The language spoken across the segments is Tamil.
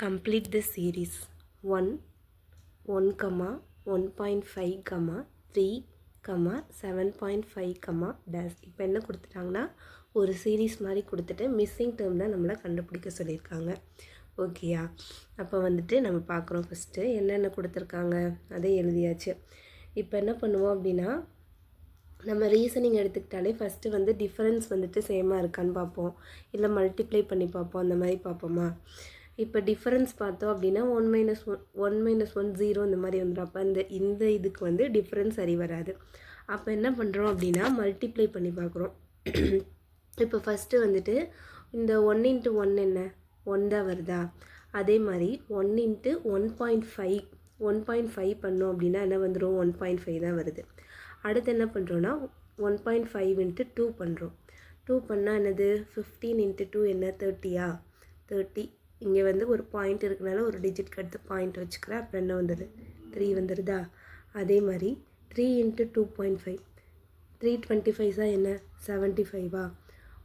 Complete the series 1, 1, 1.5, 3, 7.5, dash. இப்போ என்ன கொடுத்துட்டாங்கன்னா ஒரு சீரீஸ் மாதிரி கொடுத்துட்டு மிஸ்ஸிங் டேர்ம் தான் நம்மளை கண்டுபிடிக்க சொல்லியிருக்காங்க. ஓகேயா? அப்போ வந்துட்டு நம்ம பார்க்குறோம். ஃபஸ்ட்டு என்னென்ன கொடுத்துருக்காங்க அதை எழுதியாச்சு. இப்போ என்ன பண்ணுவோம் அப்படின்னா, நம்ம ரீசனிங் எடுத்துக்கிட்டாலே ஃபஸ்ட்டு வந்து டிஃபரன்ஸ் வந்துட்டு சேமாக இருக்கான்னு பார்ப்போம், இல்லை மல்டிப்ளை பண்ணி பார்ப்போம், அந்த மாதிரி பார்ப்போமா. இப்போ டிஃபரன்ஸ் பார்த்தோம் அப்படின்னா 1 - 1 0 இந்த மாதிரி வந்துடும். அப்போ இந்த இதுக்கு வந்து டிஃபரன்ஸ் சரி வராது. அப்போ என்ன பண்ணுறோம் அப்படின்னா மல்டிப்ளை பண்ணி பார்க்குறோம். இப்போ ஃபஸ்ட்டு வந்துட்டு இந்த 1 × 1 என்ன 1 தான் வருதா. அதே மாதிரி 1 × 1.5 பண்ணோம் அப்படின்னா என்ன வந்துடும், 1.5 தான் வருது. அடுத்து என்ன பண்ணுறோன்னா 1.5 × 2 பண்ணுறோம். 2 பண்ணால் என்னது 15 × 2 என்ன 30யா, 30. இங்கே வந்து ஒரு பாயிண்ட் இருக்கனால ஒரு டிஜிட்க்கு அடுத்து பாயிண்ட் வச்சுக்கிறேன். அப்புறம் என்ன வந்துடுது 3 வந்துடுதா. அதே மாதிரி 3 × 2.5 325 என்ன 75வா,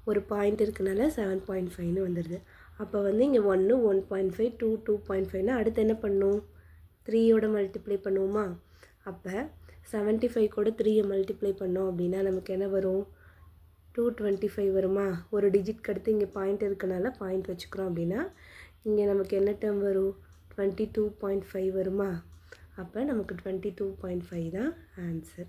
ஒரு பாயிண்ட் இருக்கனால 7.5ன்னு வந்துடுது. அப்போ வந்து இங்கே 1 1.5 2 2.5னா அடுத்து என்ன பண்ணும் 3யோட மல்டிப்ளை பண்ணுவோமா. அப்போ 75 கூட 3யை மல்டிப்ளை பண்ணோம் அப்படின்னா நமக்கு என்ன வரும் 225 வருமா. ஒரு டிஜிட்க்கு அடுத்து இங்கே பாயிண்ட் இருக்கனால பாயிண்ட் வச்சுக்கிறோம் அப்படின்னா இங்கே நமக்கு என்ன டேர்ம் வரும் 22.5 வருமா. அப்போ நமக்கு 22.5 தான் ஆன்சர்.